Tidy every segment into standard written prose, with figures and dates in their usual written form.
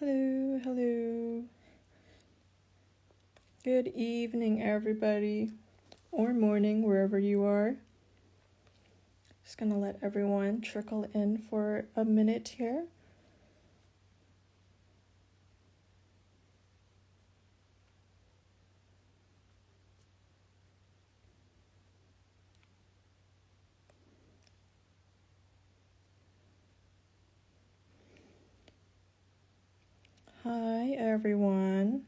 Hello, hello. Good evening, everybody, or morning, wherever you are. Just gonna let everyone trickle in for a minute here. Hi, everyone.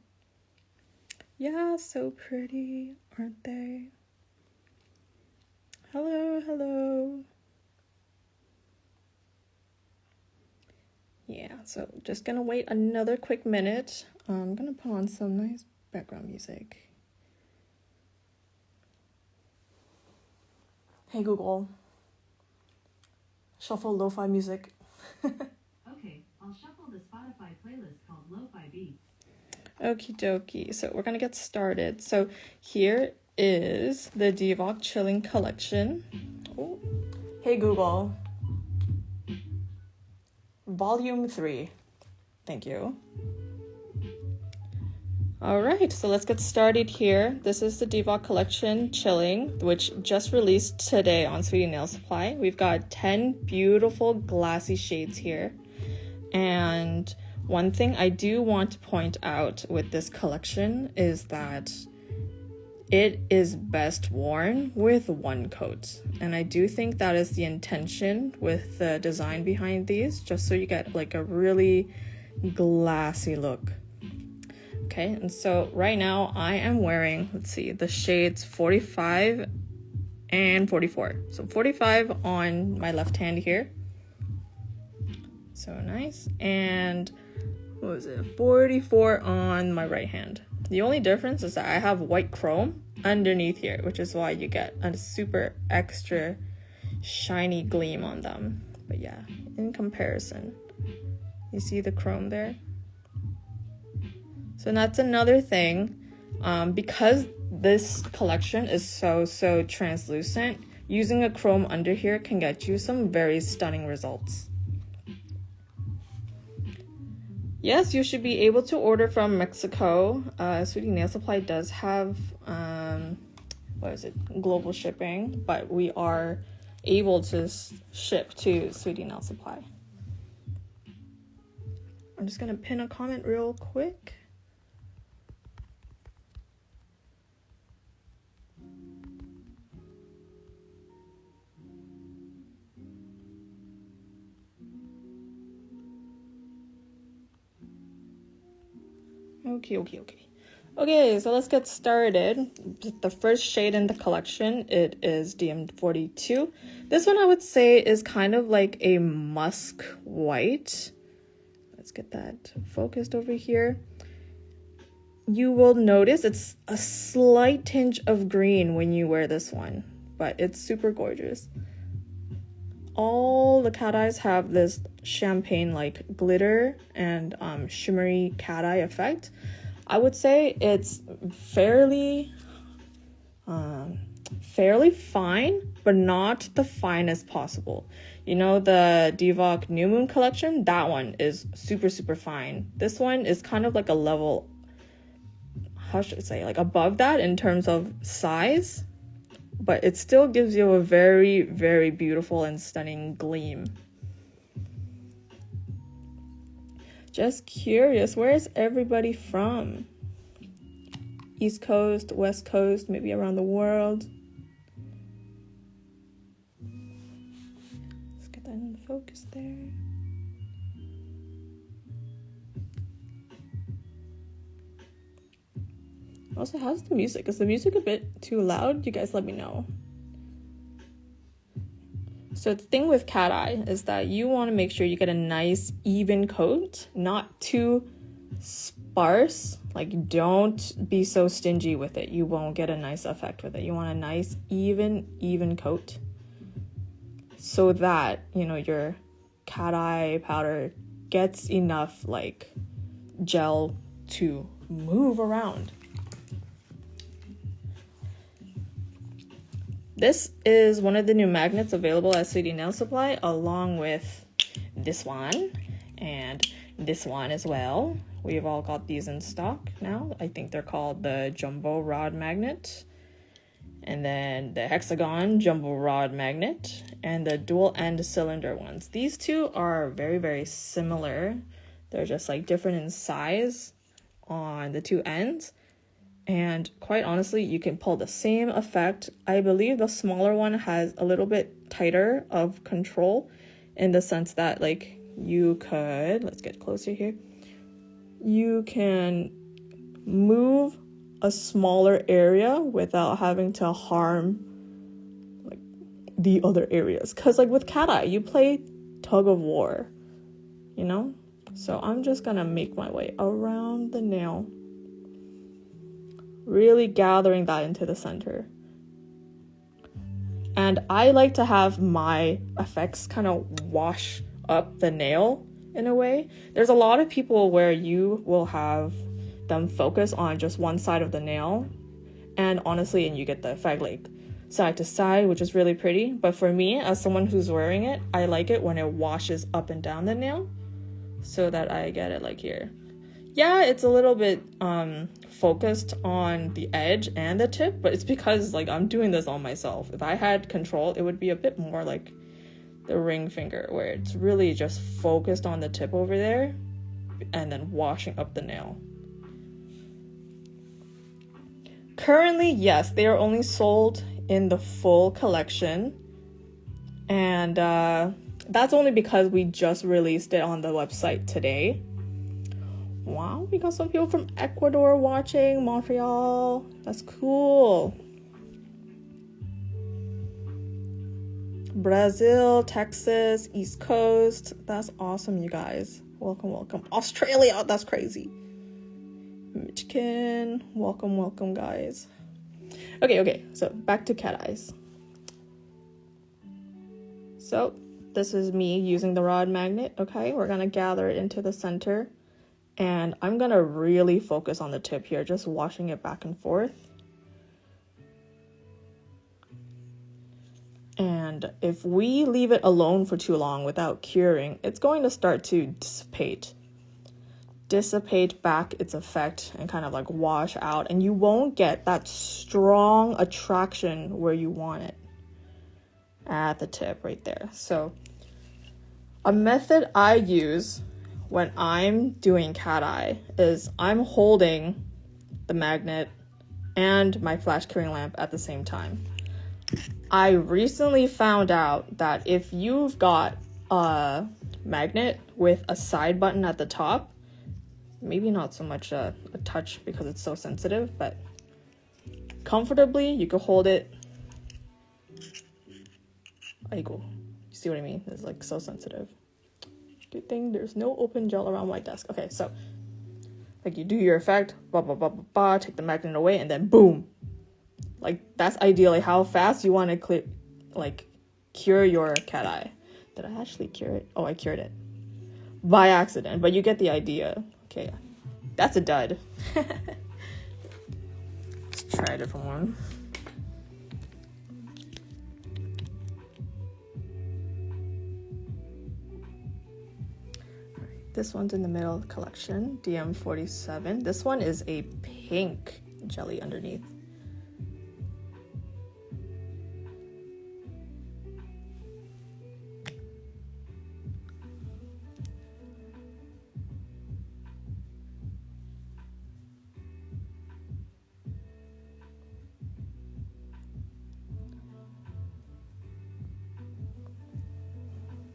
Yeah, so pretty, aren't they? Hello, hello. Yeah, so just gonna wait another quick minute. I'm gonna put on some nice background music. Hey Google, shuffle lo-fi music. Okay, I'll shuffle the Spotify playlist called Lo-Fi Beats. Okie dokie, so we're gonna get started. So here is the DVOK Chilling Collection. Oh. Hey Google, Volume 3. Thank you. All right, so let's get started here. This is the DVOK Collection Chilling, which just released today on Sweetie Nail Supply. We've got 10 beautiful glassy shades here. And one thing I do want to point out with this collection is that it is best worn with one coat. And I do think that is the intention with the design behind these, just so you get like a really glassy look. Okay, and so right now I am wearing, let's see, the shades 45 and 44. So 45 on my left hand here. So nice. And what was it? 44 on my right hand. The only difference is that I have white chrome underneath here, which is why you get a super extra shiny gleam on them. But yeah, in comparison, you see the chrome there? So that's another thing. Because this collection is so translucent, using a chrome under here can get you some very stunning results. Yes, you should be able to order from Mexico. Sweetie Nail Supply does have, global shipping, but we are able to ship to Sweetie Nail Supply. I'm just gonna pin a comment real quick. Okay, so let's get started. The first shade in the collection, it is DM42. This one I would say is kind of like a musk white. Let's get that focused over here. You will notice it's a slight tinge of green when you wear this one, but it's super gorgeous. All the cat eyes have this champagne-like glitter and shimmery cat eye effect. I would say it's fairly fine, but not the finest possible. You know, the DVOK New Moon collection, that one is super fine. This one is kind of like a level, how should I say, like above that in terms of size, but it still gives you a very beautiful and stunning gleam. Just curious, where is everybody from? East Coast, West Coast, maybe around the world. Let's get that in focus there. Also, how's the music? Is the music a bit too loud? You guys let me know. So the thing with cat eye is that you want to make sure you get a nice even coat, not too sparse. Like, don't be so stingy with it. You won't get a nice effect with it. You want a nice even coat, so that, you know, your cat eye powder gets enough like gel to move around. This is one of the new magnets available at Sweetie Nail Supply, along with this one and this one as well. We've all got these in stock now. I think they're called the jumbo rod magnet. And then the hexagon jumbo rod magnet and the dual end cylinder ones. These two are very, very similar. They're just like different in size on the two ends. And quite honestly, you can pull the same effect. I believe the smaller one has a little bit tighter of control in the sense that like you could, let's get closer here. You can move a smaller area without having to harm like the other areas. Cause like with cat eye, you play tug of war, you know? So I'm just gonna make my way around the nail, really gathering that into the center. And I like to have my effects kind of wash up the nail in a way. There's a lot of people where you will have them focus on just one side of the nail, and honestly, and you get the effect like side to side, which is really pretty. But for me, as someone who's wearing it, I like it when it washes up and down the nail so that I get it like here. Yeah, it's a little bit focused on the edge and the tip, but it's because like I'm doing this on myself. If I had control, it would be a bit more like the ring finger, where it's really just focused on the tip over there and then washing up the nail. Currently, yes, they are only sold in the full collection, and that's only because we just released it on the website today. Wow, we got some people from Ecuador watching, Montreal. That's cool. Brazil, Texas, East Coast. That's awesome, you guys. Welcome, welcome. Australia, that's crazy. Michigan, welcome, guys. Okay, so back to cat eyes. So this is me using the rod magnet. Okay, we're gonna gather it into the center, and I'm gonna really focus on the tip here, just washing it back and forth. And if we leave it alone for too long without curing, it's going to start to dissipate back its effect and kind of like wash out, and you won't get that strong attraction where you want it at the tip right there. So a method I use when I'm doing cat eye is I'm holding the magnet and my flash curing lamp at the same time. I recently found out that if you've got a magnet with a side button at the top, maybe not so much a touch because it's so sensitive, but comfortably you could hold it. You see what I mean? It's like so sensitive. Good thing there's no open gel around my desk. Okay, so like you do your effect, take the magnet away, and then boom. Like that's ideally how fast you want to cure your cat eye. Did I actually cure it? Oh, I cured it by accident, but you get the idea. Okay, that's a dud. Let's try a different one. This one's in the middle of the collection, DM47. This one is a pink jelly underneath.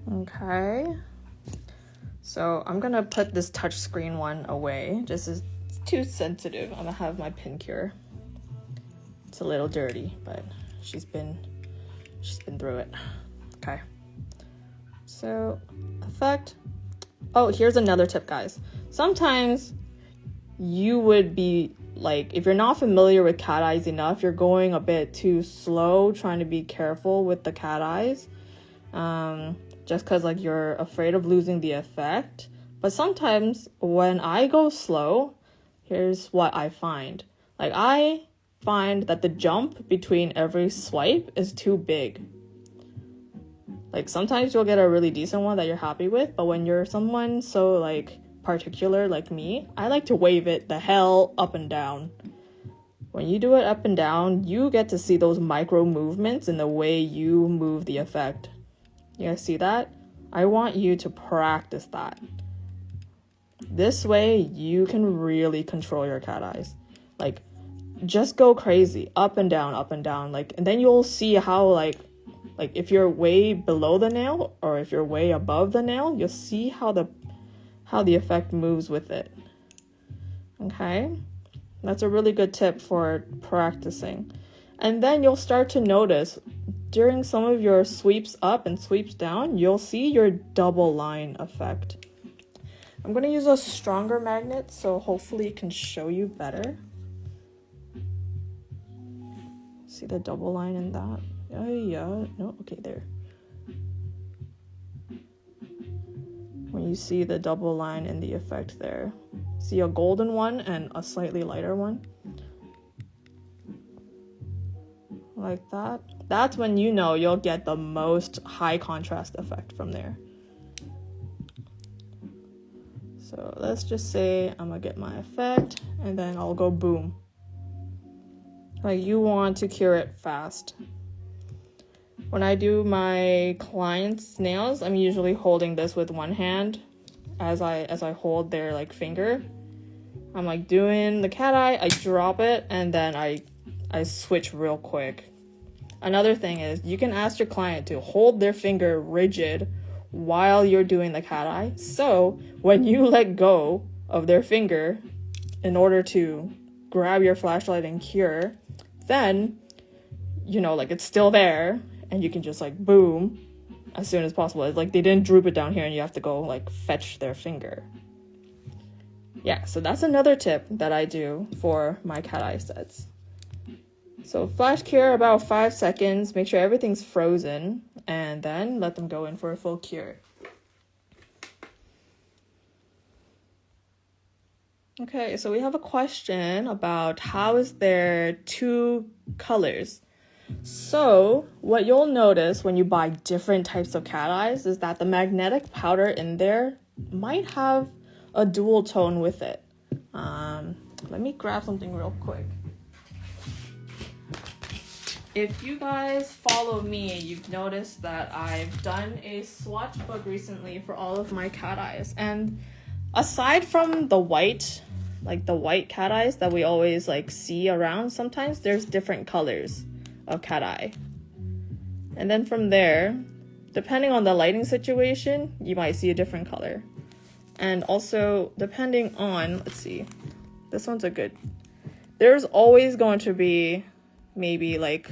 Okay, so I'm gonna put this touchscreen one away. Just as it's too sensitive. I'm gonna have my pin cure. It's a little dirty, but she's been through it. Okay, so effect. Oh, here's another tip, guys. Sometimes you would be like, if you're not familiar with cat eyes enough, you're going a bit too slow, trying to be careful with the cat eyes. Just because like you're afraid of losing the effect. But sometimes when I go slow, here's what I find. Like I find that the jump between every swipe is too big. Like sometimes you'll get a really decent one that you're happy with, but when you're someone so like particular like me, I like to wave it the hell up and down. When you do it up and down, you get to see those micro movements in the way you move the effect. You guys see that? I want you to practice that. This way, you can really control your cat eyes. Like, just go crazy, up and down, like, and then you'll see how, like if you're way below the nail or if you're way above the nail, you'll see how the effect moves with it. Okay? That's a really good tip for practicing. And then you'll start to notice during some of your sweeps up and sweeps down, you'll see your double line effect. I'm going to use a stronger magnet, so hopefully it can show you better. See the double line in that? Oh, yeah. No, okay, there. When you see the double line in the effect there. See a golden one and a slightly lighter one? Like that. That's when you know you'll get the most high contrast effect from there. So let's just say I'm gonna get my effect and then I'll go boom. Like, you want to cure it fast. When I do my clients' nails, I'm usually holding this with one hand as I hold their like finger. I'm like doing the cat eye, I drop it, and then I switch real quick. Another thing is you can ask your client to hold their finger rigid while you're doing the cat eye. So when you let go of their finger in order to grab your flashlight and cure, then, you know, like, it's still there and you can just like boom as soon as possible. It's like they didn't droop it down here and you have to go like fetch their finger. Yeah, so that's another tip that I do for my cat eye sets. So flash cure about 5 seconds, make sure everything's frozen, and then let them go in for a full cure. Okay, so we have a question about how is there two colors? So what you'll notice when you buy different types of cat eyes is that the magnetic powder in there might have a dual tone with it. Let me grab something real quick. If you guys follow me, you've noticed that I've done a swatch book recently for all of my cat eyes. And aside from the white, like the white cat eyes that we always like see around, sometimes there's different colors of cat eye. And then from there, depending on the lighting situation, you might see a different color. And also depending on, let's see, this one's a good, there's always going to be maybe like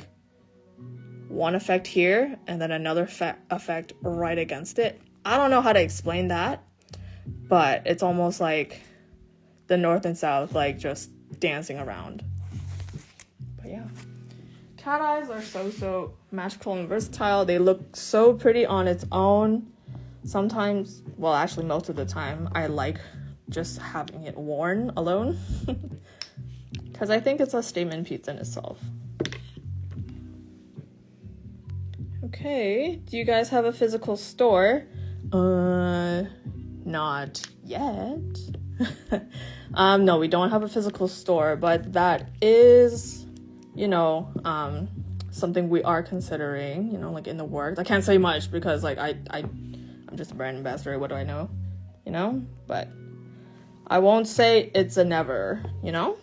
one effect here and then another effect right against it. I don't know how to explain that, but it's almost like the north and south, like just dancing around. But yeah, cat eyes are so magical and versatile. They look so pretty on its own. Sometimes, well, actually most of the time, I like just having it worn alone because I think it's a statement piece in itself. Okay, do you guys have a physical store? Not yet. No, we don't have a physical store, but that is, you know, something we are considering, you know, like in the works. I can't say much because like I'm just a brand ambassador. What do I know? You know, but I won't say it's a never, you know?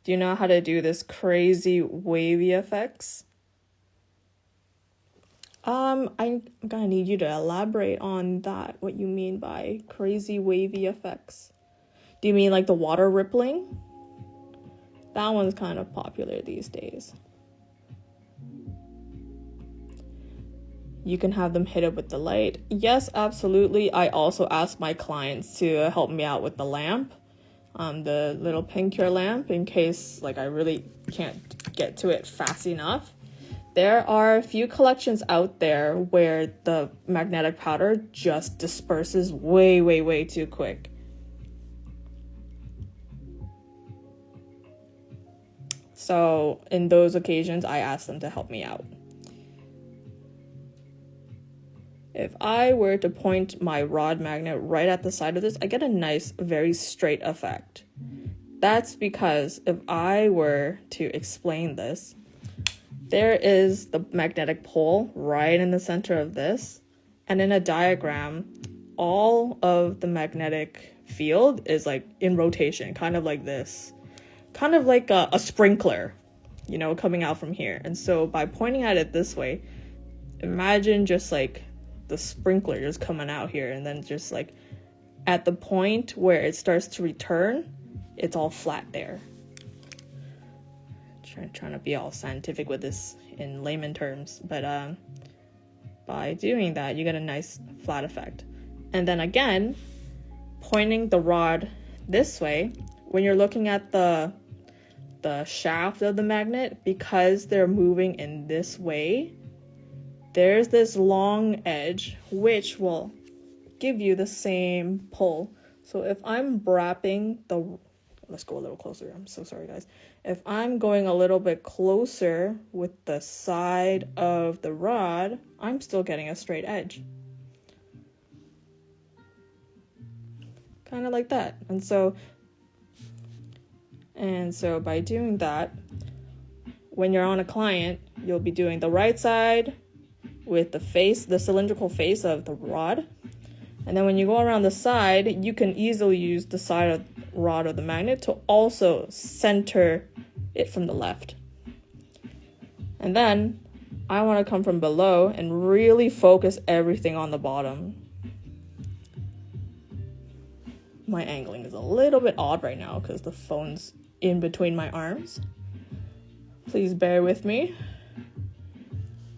Do you know how to do this crazy wavy effects? I'm gonna need you to elaborate on that, what you mean by crazy wavy effects. Do you mean like the water rippling? That one's kind of popular these days. You can have them hit it with the light. Yes, absolutely. I also ask my clients to help me out with the lamp, the little Pincure lamp, in case like I really can't get to it fast enough. There are a few collections out there where the magnetic powder just disperses way too quick. So in those occasions, I ask them to help me out. If I were to point my rod magnet right at the side of this, I get a nice, very straight effect. That's because if I were to explain this, there is the magnetic pole right in the center of this. And in a diagram, all of the magnetic field is like in rotation, kind of like this. Kind of like a sprinkler, you know, coming out from here. And so by pointing at it this way, imagine just like the sprinkler just coming out here, and then just like at the point where it starts to return, it's all flat there. Trying to be all scientific with this in layman terms, but by doing that, you get a nice flat effect. And then again, pointing the rod this way, when you're looking at the shaft of the magnet, because they're moving in this way, there's this long edge which will give you the same pull. So if I'm wrapping let's go a little closer. I'm so sorry, guys. If I'm going a little bit closer with the side of the rod, I'm still getting a straight edge. Kind of like that. And so by doing that, when you're on a client, you'll be doing the right side with the cylindrical face of the rod. And then when you go around the side, you can easily use the side of rod of the magnet to also center it from the left. And then I want to come from below and really focus everything on the bottom. My angling is a little bit odd right now because the phone's in between my arms. Please bear with me.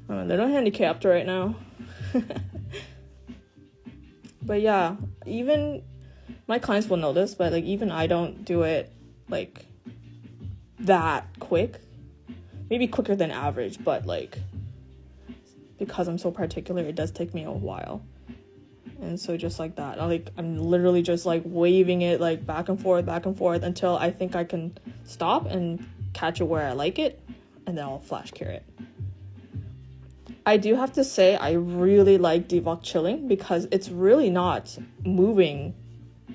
They're not handicapped right now. But yeah, even my clients will know this, but like even I don't do it like that quick. Maybe quicker than average, but like because I'm so particular, it does take me a while. And so just like that, I'm literally just like waving it like back and forth until I think I can stop and catch it where I like it, and then I'll flash cure it. I do have to say I really like DVOK chilling because it's really not moving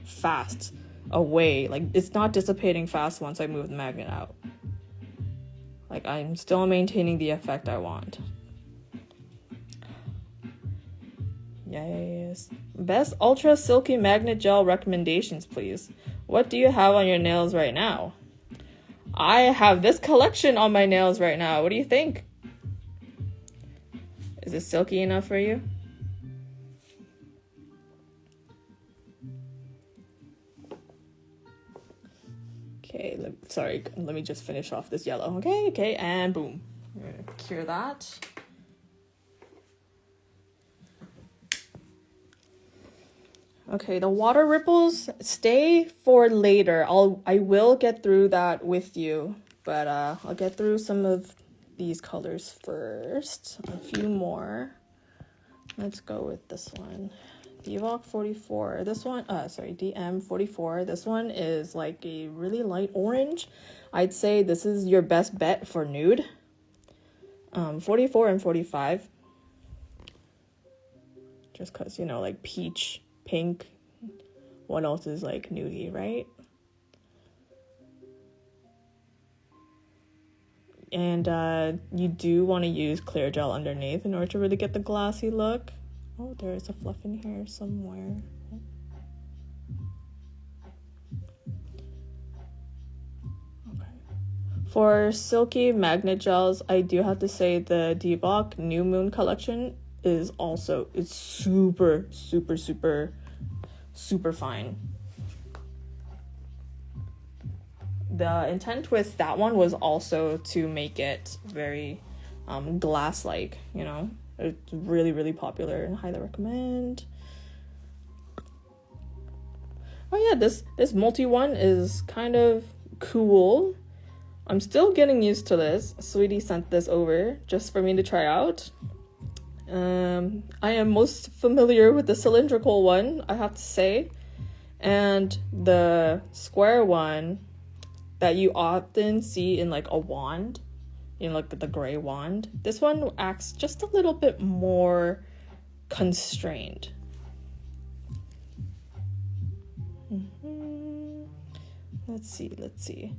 fast away. Like it's not dissipating fast once I move the magnet out. Like I'm still maintaining the effect I want. Yes. Best ultra silky magnet gel recommendations, please. What do you have on your nails right now? I have this collection on my nails right now. What do you think? Is it silky enough for you? Okay, let me just finish off this yellow. Okay, and boom. I'm gonna cure that. Okay, the water ripples stay for later. I will get through that with you, but I'll get through some of these colors first. A few more. Let's go with this one. DVOK 44. This one, DM 44. This one is like a really light orange. I'd say this is your best bet for nude. 44 and 45. Just because, like peach, pink. What else is like nudie, right? And you do want to use clear gel underneath in order to really get the glassy look. Oh, there's a fluff in here somewhere. Okay. For silky magnet gels, I do have to say the DVOK New Moon collection is also, it's super, super, super, super fine. The intent with that one was also to make it very glass-like, It's really, really popular and highly recommend. Oh yeah, this multi one is kind of cool. I'm still getting used to this. Sweetie sent this over just for me to try out. I am most familiar with the cylindrical one, I have to say. And the square one that you often see in like a wand, like the gray wand. This one acts just a little bit more constrained. Let's see.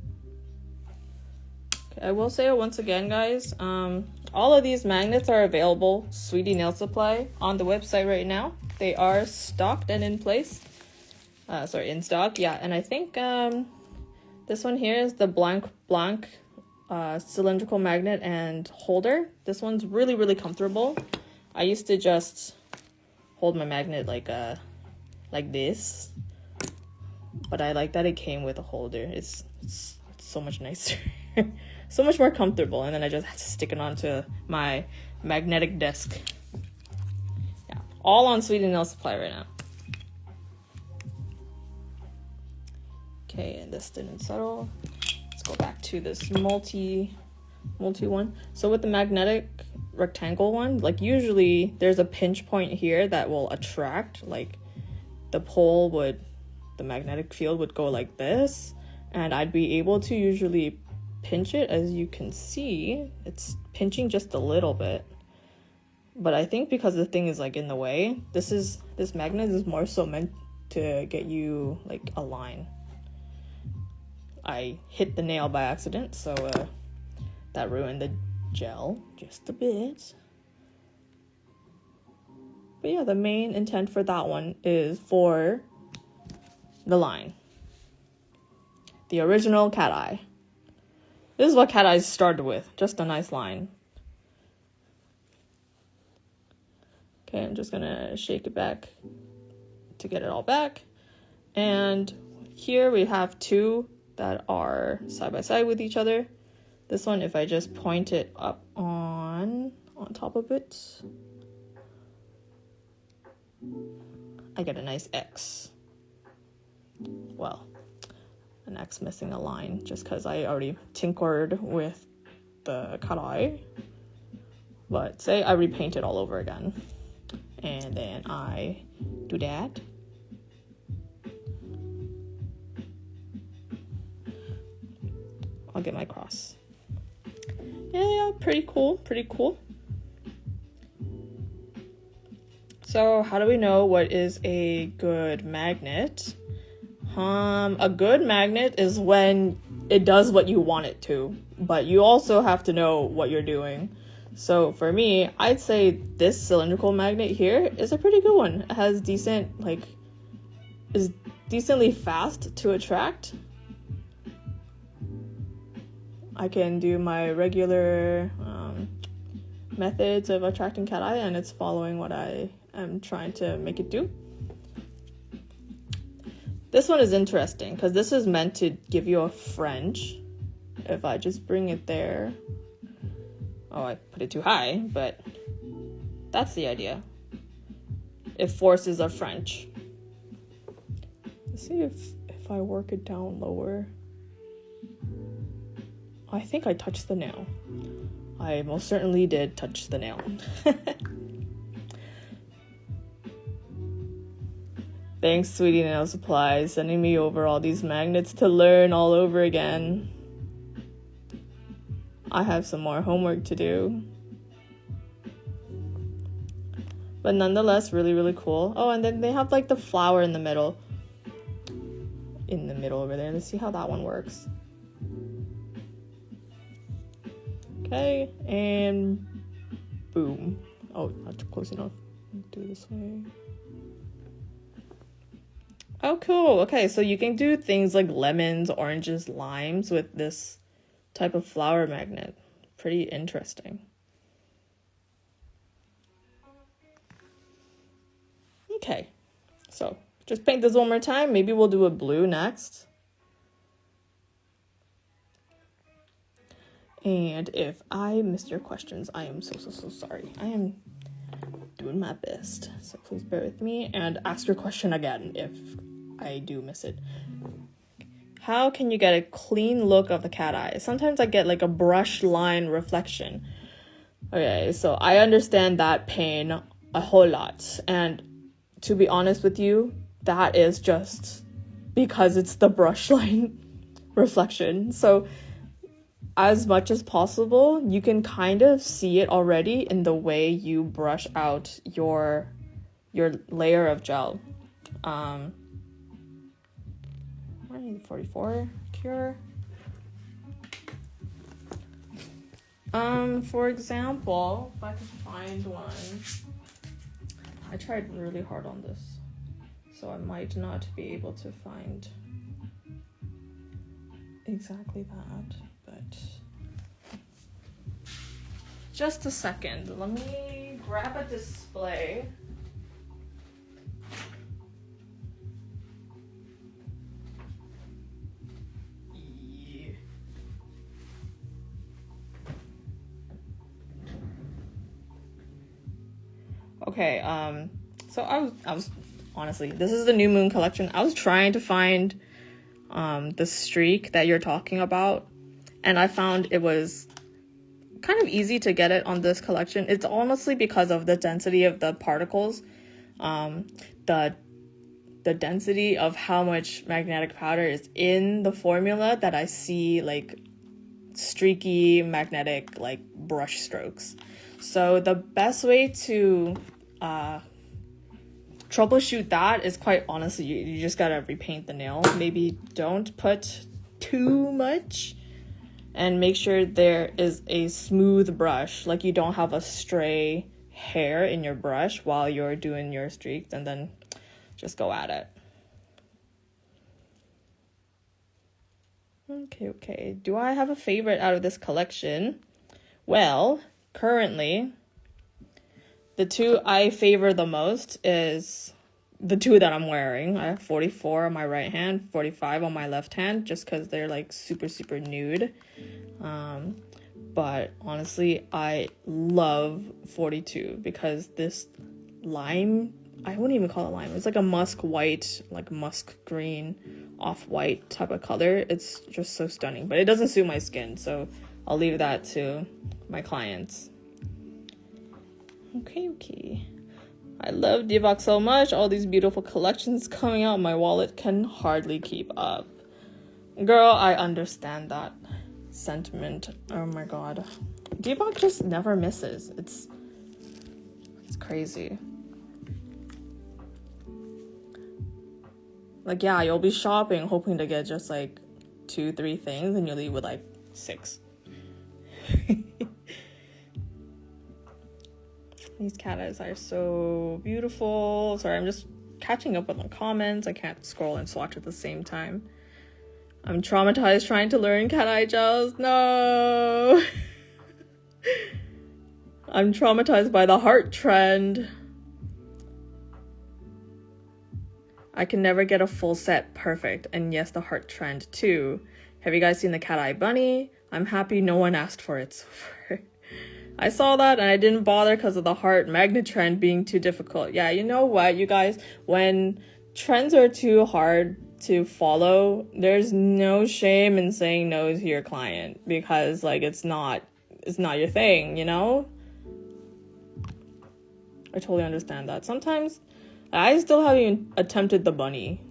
Okay, I will say it once again, guys. All of these magnets are available, Sweetie Nail Supply, on the website right now. They are stocked and in place. In stock, yeah. And I think this one here is the blank cylindrical magnet and holder. This one's really, really comfortable. I used to just hold my magnet like this, but I like that it came with a holder. It's so much nicer. So much more comfortable, and then I just have to stick it onto my magnetic desk. Yeah, all on Sweetie Nail Supply right now. Okay, and this didn't settle. Let's go back to this multi one. So with the magnetic rectangle one, like usually there's a pinch point here that will attract, like the magnetic field would go like this, and I'd be able to usually pinch it. As you can see, it's pinching just a little bit, but I think because the thing is like in the way, this magnet is more so meant to get you like a line. I hit the nail by accident, so that ruined the gel just a bit. But yeah, the main intent for that one is for the line, the original cat eye. This is what cat eyes started with, just a nice line. Okay, I'm just gonna shake it back to get it all back. And here we have two that are side by side with each other. This one, if I just point it up on top of it, I get a nice X. Well, an X missing a line just because I already tinkered with the cut eye. But say I repaint it all over again, and then I do that. I'll get my cross. Yeah, pretty cool. So how do we know what is a good magnet? A good magnet is when it does what you want it to, but you also have to know what you're doing. So for me, I'd say this cylindrical magnet here is a pretty good one. It has is decently fast to attract. I can do my regular methods of attracting cat eye, and it's following what I am trying to make it do. This one is interesting because this is meant to give you a French. If I just bring it there. Oh, I put it too high, but that's the idea. It forces a French. Let's see if I work it down lower. I think I touched the nail. I most certainly did touch the nail. Thanks, Sweetie Nail Supply, sending me over all these magnets to learn all over again. I have some more homework to do. But nonetheless, really, really cool. Oh, and then they have like the flower in the middle. Over there. Let's see how that one works. Okay, and boom. Oh, not close enough. Do it this way. Oh, cool. Okay, so you can do things like lemons, oranges, limes with this type of flower magnet. Pretty interesting. Okay, so just paint this one more time. Maybe we'll do a blue next. And if I missed your questions, I am so sorry. I am doing my best. So please bear with me and ask your question again if I do miss it. How can you get a clean look of the cat eye? Sometimes I get like a brush line reflection. Okay, so I understand that pain a whole lot. And to be honest with you, that is just because it's the brush line reflection. So as much as possible, you can kind of see it already in the way you brush out your your layer of gel. 44 cure. For example, if I can find one, I tried really hard on this, so I might not be able to find exactly that, but just a second. Let me grab a display. Okay, so I was honestly, this is the new moon collection. I was trying to find the streak that you're talking about, and I found it was kind of easy to get it on this collection. It's honestly because of the density of the particles, the density of how much magnetic powder is in the formula that I see like streaky magnetic like brush strokes. So the best way to troubleshoot that is quite honestly, you just gotta repaint the nail. Maybe don't put too much, and make sure there is a smooth brush, like you don't have a stray hair in your brush while you're doing your streaks, and then just go at it. Okay. Do I have a favorite out of this collection? Well, currently, the two I favor the most is the two that I'm wearing. I have 44 on my right hand, 45 on my left hand, just because they're like super, super nude. But honestly, I love 42 because this lime, I wouldn't even call it lime. It's like a musk white, like musk green, off-white type of color. It's just so stunning, but it doesn't suit my skin, so I'll leave that to my clients. Okay. I love DVOK so much. All these beautiful collections coming out. My wallet can hardly keep up. Girl, I understand that sentiment. Oh my god. DVOK just never misses. It's crazy. Like, yeah, you'll be shopping hoping to get just like 2-3 things, and you'll leave with like 6. These cat eyes are so beautiful. Sorry, I'm just catching up with my comments. I can't scroll and swatch at the same time. I'm traumatized trying to learn cat eye gels. No! I'm traumatized by the heart trend. I can never get a full set perfect. And yes, the heart trend too. Have you guys seen the cat eye bunny? I'm happy no one asked for it so far. I saw that and I didn't bother because of the heart magnet trend being too difficult. Yeah, you know what, you guys? When trends are too hard to follow, there's no shame in saying no to your client, because like it's not your thing, you know? I totally understand that. Sometimes I still haven't even attempted the bunny.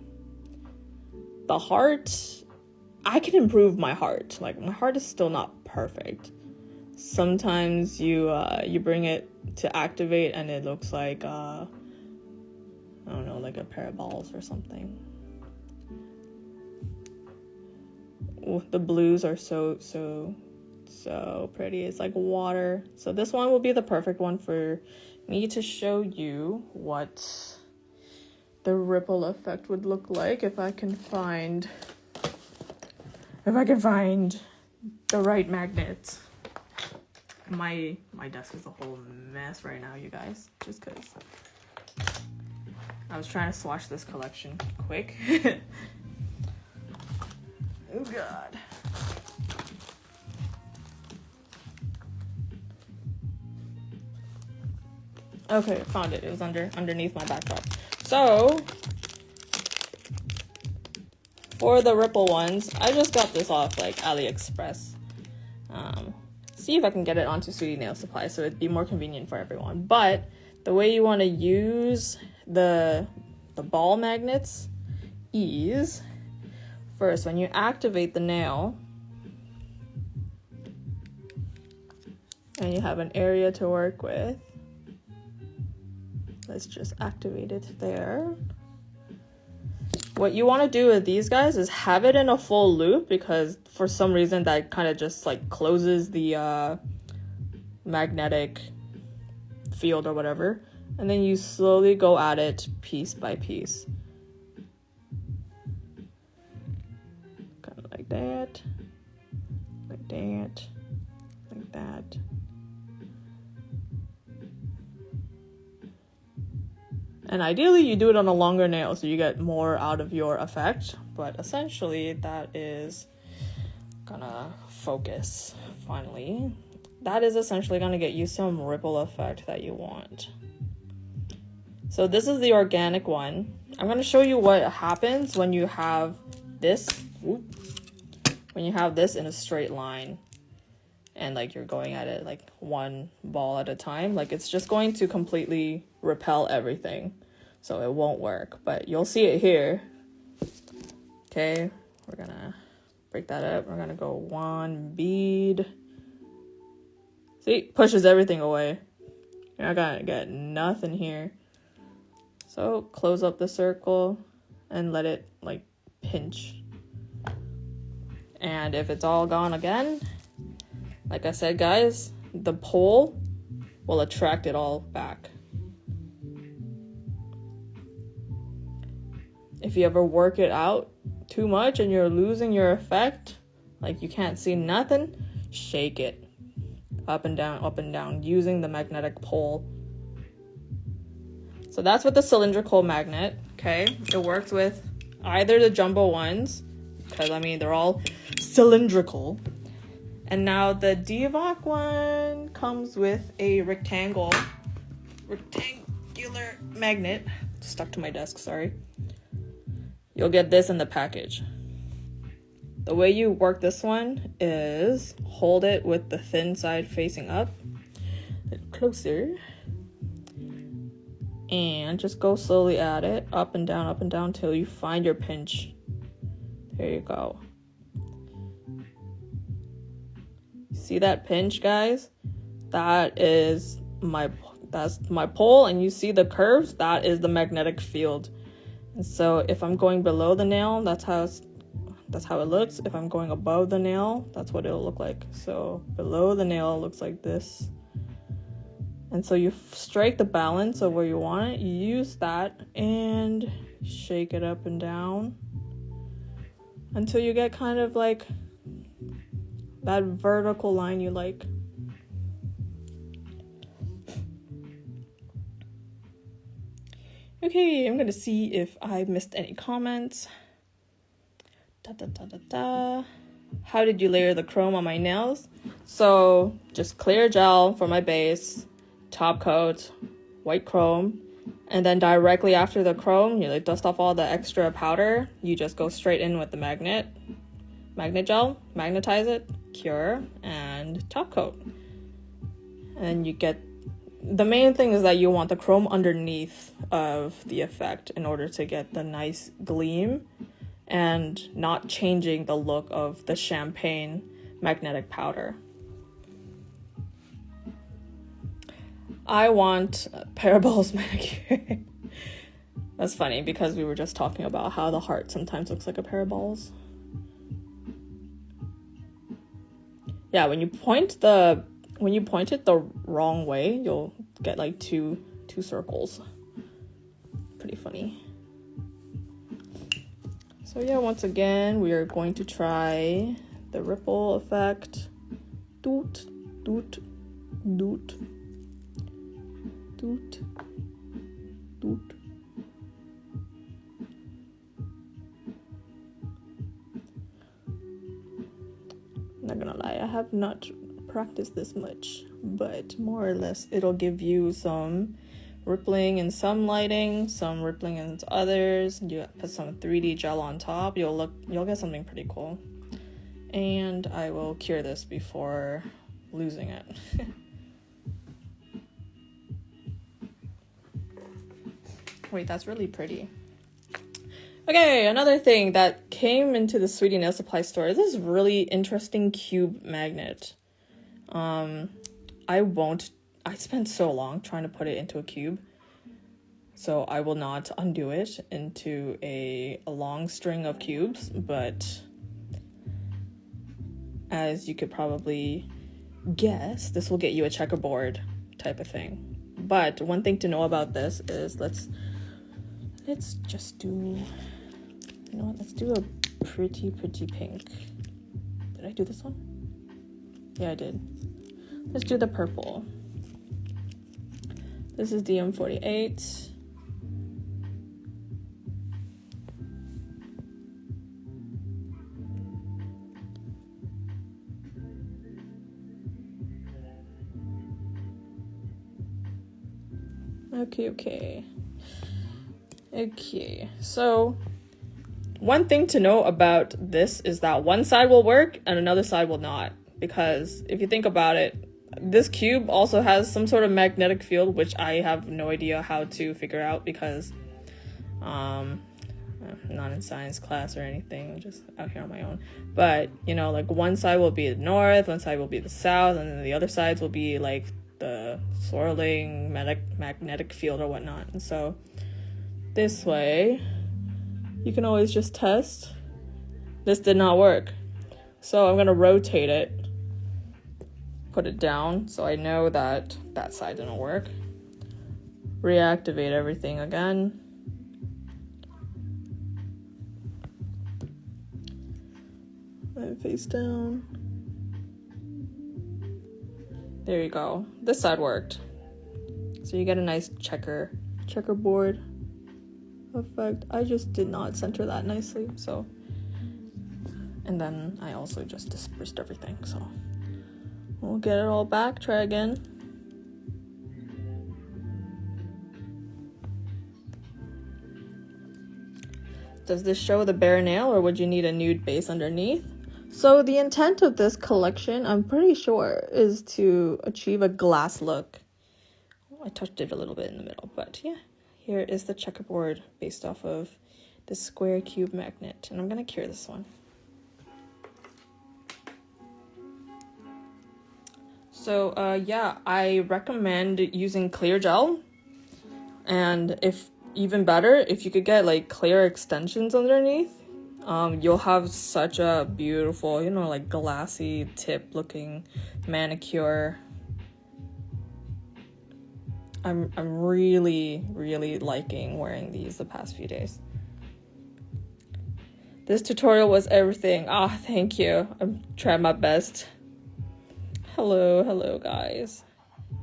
The heart, I can improve my heart. Like, my heart is still not perfect. Sometimes you bring it to activate and it looks like I don't know, like a pair of balls or something. Ooh, the blues are so pretty. It's like water. So this one will be the perfect one for me to show you what the ripple effect would look like if I can find the right magnet. My desk is a whole mess right now, you guys, just because I was trying to swatch this collection quick. Oh god. Okay, found it. It was underneath my backdrop. So for the ripple ones, I just got this off like AliExpress. See if I can get it onto Sweetie Nail Supply so it'd be more convenient for everyone. But the way you want to use the ball magnets is, first, when you activate the nail and you have an area to work with, Let's just activate it there. What you want to do with these guys is have it in a full loop, because for some reason that kind of just like closes the magnetic field or whatever, and then you slowly go at it piece by piece. Kind of like that, like that, like that. And ideally you do it on a longer nail so you get more out of your effect, but essentially that is gonna focus finally. That is essentially gonna get you some ripple effect that you want. So this is the organic one. I'm gonna show you what happens when you have this, when you have this in a straight line and like you're going at it like one ball at a time. Like it's just going to completely repel everything, so it won't work, but you'll see it here. Okay, we're gonna break that up. We're gonna go one bead. See, pushes everything away. You're not gonna get nothing here. So close up the circle and let it like pinch. And if it's all gone again, like I said, guys, the pole will attract it all back. If you ever work it out too much and you're losing your effect, like you can't see nothing, shake it up and down using the magnetic pole. So that's with the cylindrical magnet, okay? It works with either the jumbo ones, because I mean they're all cylindrical. And now the DVOK one comes with a rectangular magnet. Stuck to my desk, sorry. You'll get this in the package. The way you work this one is hold it with the thin side facing up, a little closer, and just go slowly at it, up and down till you find your pinch. There you go. See that pinch, guys? That's my pole, and you see the curves? That is the magnetic field. And so if I'm going below the nail, that's how it looks. If I'm going above the nail, that's what it'll look like. So below the nail looks like this. And so you strike the balance of where you want it. You use that and shake it up and down until you get kind of like that vertical line you like. Okay, I'm gonna see if I missed any comments. How did you layer the chrome on my nails? So just clear gel for my base, top coat, white chrome, and then directly after the chrome, you like dust off all the extra powder. You just go straight in with the magnet gel, magnetize it, cure, and top coat. And you get, the main thing is that you want the chrome underneath of the effect in order to get the nice gleam and not changing the look of the champagne magnetic powder. I want Parabol's manicure. That's funny because we were just talking about how the heart sometimes looks like a Parabol's. Yeah, when you point it the wrong way, you'll get like two circles. Pretty funny. So yeah, once again, we are going to try the ripple effect. Doot, doot, doot, doot, doot. Not gonna lie, I have not practiced this much, but more or less it'll give you some rippling in some lighting, some rippling in others. You put some 3D gel on top, you'll get something pretty cool. And I will cure this before losing it. Wait, that's really pretty. Okay, another thing that came into the Sweetie Nail Supply store is this really interesting cube magnet. I spent so long trying to put it into a cube. So I will not undo it into a long string of cubes, but as you could probably guess, this will get you a checkerboard type of thing. But one thing to know about this is let's just do, you know what, let's do a pretty pink. Did I do this one? Yeah, I did. Let's do the purple. This is DM48. Okay, so one thing to know about this is that one side will work and another side will not, because if you think about it, this cube also has some sort of magnetic field, which I have no idea how to figure out because I'm not in science class or anything. I'm just out here on my own. But, you know, like one side will be the north, one side will be the south, and then the other sides will be like the swirling magnetic field or whatnot. And so this way you can always just test. This did not work, so I'm gonna rotate it, put it down so I know that that side didn't work, reactivate everything again, and face down. There you go. This side worked. So you get a nice checkerboard effect. I just did not center that nicely, so. And then I also just dispersed everything, so. We'll get it all back, try again. Does this show the bare nail, or would you need a nude base underneath? So the intent of this collection, I'm pretty sure, is to achieve a glass look. Oh, I touched it a little bit in the middle, but yeah. Here is the checkerboard based off of the square cube magnet, and I'm gonna cure this one. So yeah, I recommend using clear gel, and if even better, if you could get like clear extensions underneath, you'll have such a beautiful, you know, like glassy tip looking manicure. I'm really liking wearing these the past few days. This tutorial was everything. Thank you. I'm trying my best. Hello guys.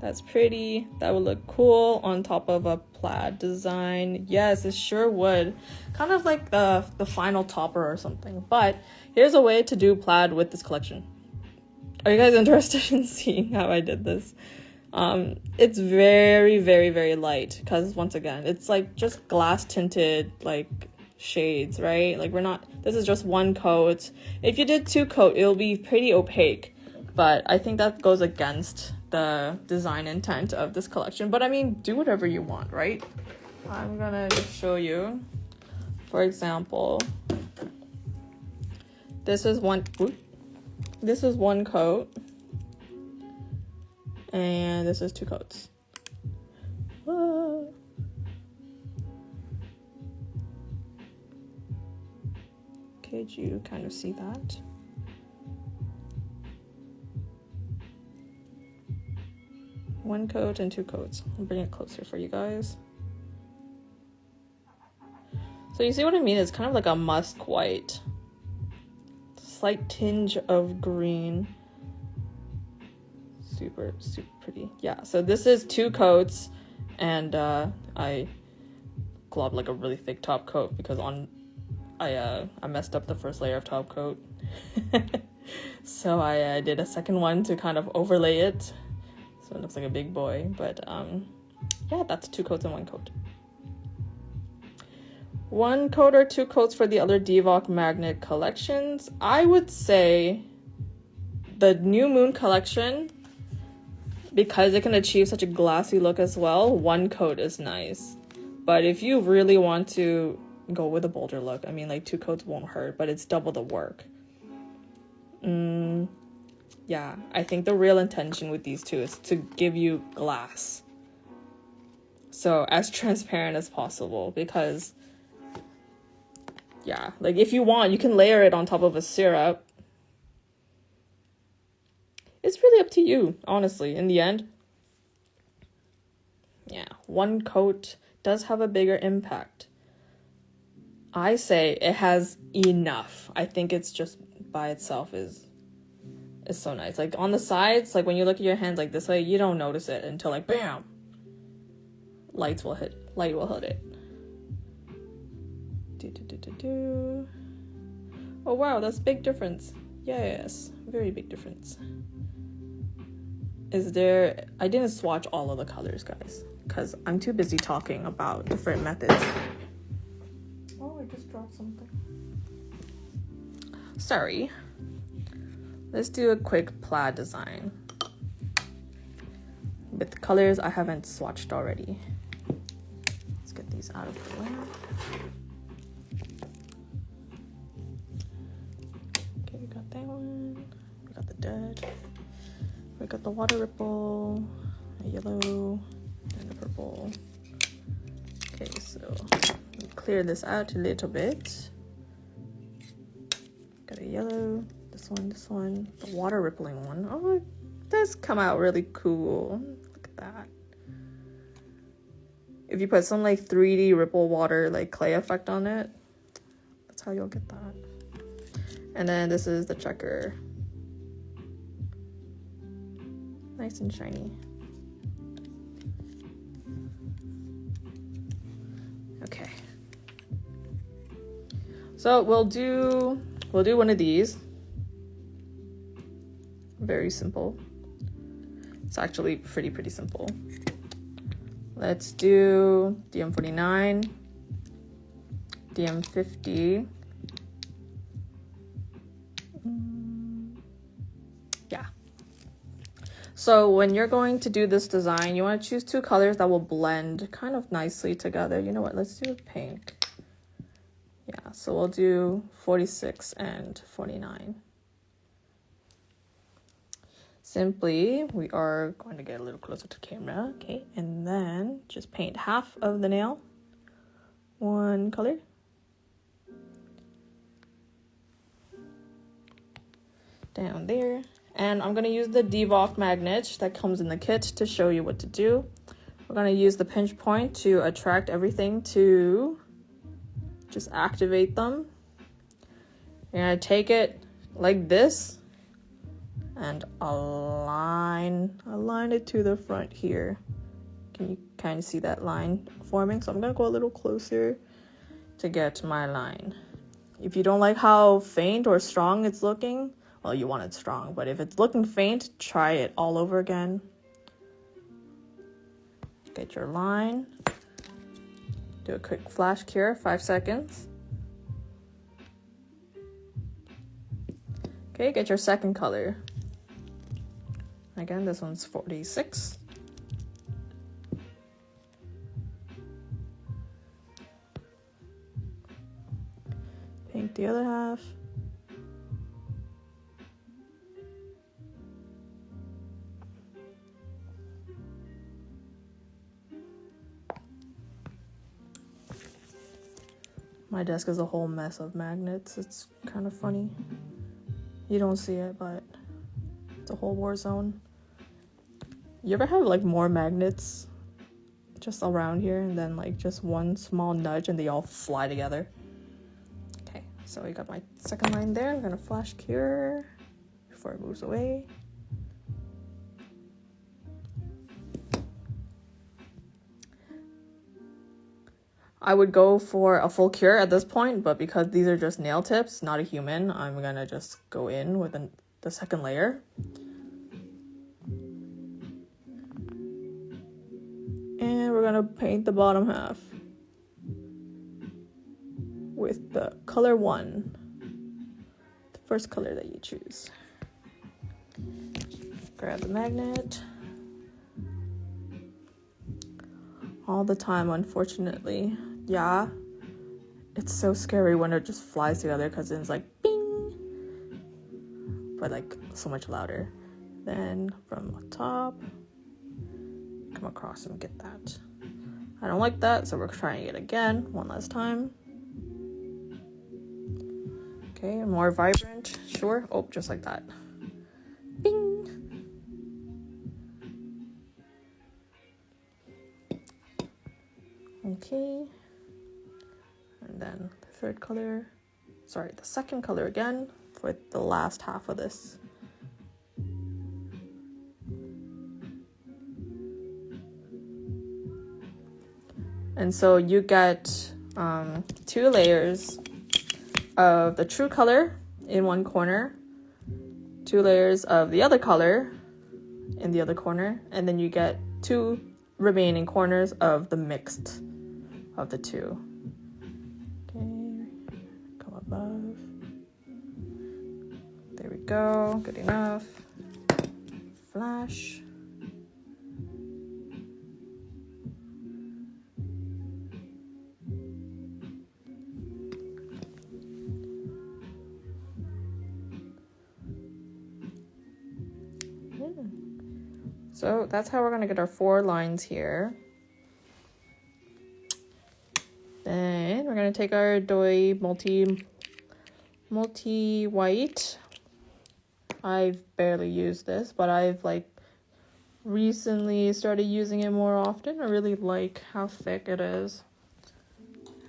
That's pretty. That would look cool on top of a plaid design. Yes, it sure would. Kind of like the final topper or something. But here's a way to do plaid with this collection. Are you guys interested in seeing how I did this? It's very light, because once again, it's like just glass tinted like shades, right? Like this is just one coat. If you did 2 coat, it'll be pretty opaque, but I think that goes against the design intent of this collection. But I mean, do whatever you want, right? I'm gonna just show you. For example, this is one coat. And this is 2 coats. Could you kind of see that? One coat and 2 coats. I'll bring it closer for you guys. So you see what I mean? It's kind of like a musk white. Slight tinge of green. Super pretty. Yeah, so this is 2 coats, and I globbed like a really thick top coat because I messed up the first layer of top coat. So I did a second one to kind of overlay it so it looks like a big boy. But yeah, that's 2 coats and 1 coat. 1 coat or 2 coats for the other DVOK magnet collections. I would say the New Moon collection, because it can achieve such a glassy look as well, 1 coat is nice. But if you really want to go with a bolder look, I mean, like 2 coats won't hurt, but it's double the work. Yeah, I think the real intention with these 2 is to give you glass. So as transparent as possible, because yeah, like if you want, you can layer it on top of a syrup. It's really up to you, honestly, in the end. Yeah, one coat does have a bigger impact. I say it has enough. I think it's just by itself is so nice. Like on the sides, like when you look at your hands like this way, you don't notice it until like bam. Light will hit it. Oh wow, that's a big difference. Yes, very big difference. I didn't swatch all of the colors, guys, because I'm too busy talking about different methods. Oh, I just dropped something. Sorry. Let's do a quick plaid design with the colors I haven't swatched already. Let's get these out of the way. Okay, we got that one. We got the dead. We got the water ripple, a yellow, and a purple. Okay, so clear this out a little bit. Got a yellow, this one, the water rippling one. Oh, it does come out really cool. Look at that. If you put some like 3D ripple water like clay effect on it, that's how you'll get that. And then this is the checker. Nice and shiny. Okay. So we'll do one of these. Very simple. It's actually pretty simple. Let's do DM49, DM50. Yeah. So when you're going to do this design, you want to choose two colors that will blend kind of nicely together. You know what? Let's do pink. Yeah, so we'll do 46 and 49. Simply, we are going to get a little closer to camera, okay? And then just paint half of the nail, one color. Down there. And I'm gonna use the DVOK magnet that comes in the kit to show you what to do. We're gonna use the pinch point to attract everything to just activate them. You're gonna take it like this and align it to the front here. Can you kind of see that line forming? So I'm gonna go a little closer to get my line. If you don't like how faint or strong it's looking, well, you want it strong, but if it's looking faint, try it all over again. Get your line. Do a quick flash cure, 5 seconds. Okay, get your second color. Again, this one's 46. Paint the other half. My desk is a whole mess of magnets. It's kind of funny. You don't see it, but it's a whole war zone. You ever have like more magnets just around here and then like just one small nudge and they all fly together? Okay, so I got my second line there. I'm gonna flash cure before it moves away. I would go for a full cure at this point, but because these are just nail tips, not a human, I'm gonna just go in with the second layer. And we're gonna paint the bottom half with the color 1, the first color that you choose. Grab the magnet. All the time, unfortunately. Yeah, it's so scary when it just flies together because it's like bing, but like so much louder. Then from the top, come across and get that. I don't like that, so we're trying it again one last time. Okay, more vibrant, sure. Oh, just like that. Bing! Okay. And then the third color, sorry, the second color again for the last half of this. And so you get 2 layers of the true color in one corner, 2 layers of the other color in the other corner, and then you get 2 remaining corners of the mixed of the 2. Okay, come above. There we go, good enough. Flash. So that's how we're going to get our 4 lines here. Then we're going to take our Doi multi-white. I've barely used this, but I've like recently started using it more often. I really like how thick it is.